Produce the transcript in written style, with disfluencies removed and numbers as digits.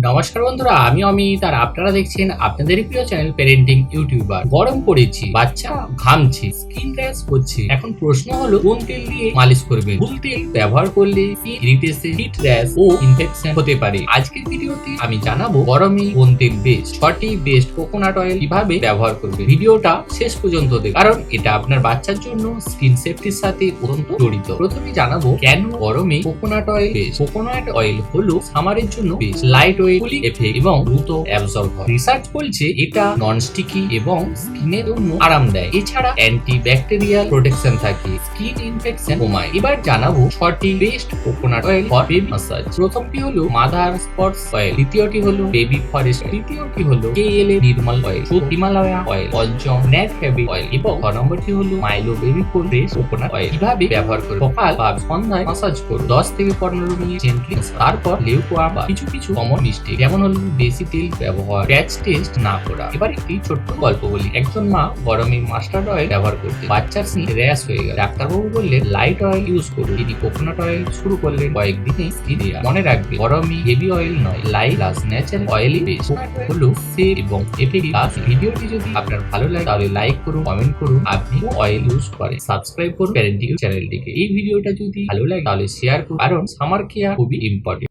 নমস্কার বন্ধুরা, আমি অমিত আর আপনারা দেখছেন আপনাদেরই প্রিয় চ্যানেল প্যারেন্টিং ইউটিউবার। গরম পড়েছে, বাচ্চা ঘামছে, স্কিন র্যাশ হচ্ছে। এখন প্রশ্ন হলো কোন তেল দিয়ে মালিশ করবেন? ভুল তেল ব্যবহার করলে স্কিন ইরিটেশন, হিট র্যাশ ও ইনফেকশন হতে পারে। আজকের ভিডিওতে আমি জানাবো গরমে কোন তেল বেস্ট, সঠিক বেস্ট কোকোনাট অয়েল কিভাবে ব্যবহার করবেন। ভিডিওটা শেষ পর্যন্ত দেখুন, কারণ এটা আপনার বাচ্চার জন্য স্কিন সেফটির সাথে অত্যন্ত জড়িত। প্রথমে জানাবো কেন গরমে coconut oil best. Coconut oil হলো সামারের জন্য best, light weight, cooling effect এবং দ্রুত অ্যাবজর্ব হয়। রিসার্চ বলছে এটা নন স্টিকি এবং স্কিনের জন্য আরামদায়ক। এছাড়া অ্যান্টি ব্যাকটেরিয়াল প্রোটেকশন থাকে, স্কিন ইনফেকশন কমায়। এবার জানাবো সঠিক best coconut oil for baby massage. প্রথমটি হলো মাদার স্পটস অয়েল, দ্বিতীয়টি হলো বেবি ফরেস্ট, তৃতীয়টি হলো KLA Nirmal oil, Himalaya oil, পঞ্চম নেট ফেব্রিক অয়েল এবং 6 নম্বরটি হলো Mylo baby food fresh coconut oil. কিভাবে ব্যবহার করব? সকাল বা সন্ধ্যায় মাসাজ করুন 10 থেকে 15 মিনিট জেন্টলি। তারপর লেউকোয়া বা কিছু কমন মিস্টেক যেমন হলো বেশি তেল ব্যবহার, প্যাচ টেস্ট না করা। এবার একটি ছোট্ট গল্প বলি। একজন মা গরমে মাস্টার্ড অয়েল ব্যবহার করতে, বাচ্চার স্কিন র্যাশ হয়ে গেল। ডাক্তারবাবু বললেন লাইট অয়েল ইউজ করুন। তিনি কোকোনাট অয়েল শুরু করলেন, কয়েকদিনে স্কিন মনে রাখবে গরমে হেভি অয়েল নয়, লাইট প্লাস ন্যাচারাল অয়েলই বেস্ট। হলো সেফ এবং এফেক্টিভ। ভিডিওটি যদি আপনার ভালো লাগে তাহলে লাইক করুন, কমেন্ট করুন আপনি অয়েল ইউজ করেন, সাবস্ক্রাইব করুন প্যারেন্টিং চ্যানেলটিকে। এই ভিডিওটা যদি ভালো লাগে তাহলে শেয়ার করুন, কারণ সামার কেয়ার খুবই ইম্পর্টেন্ট।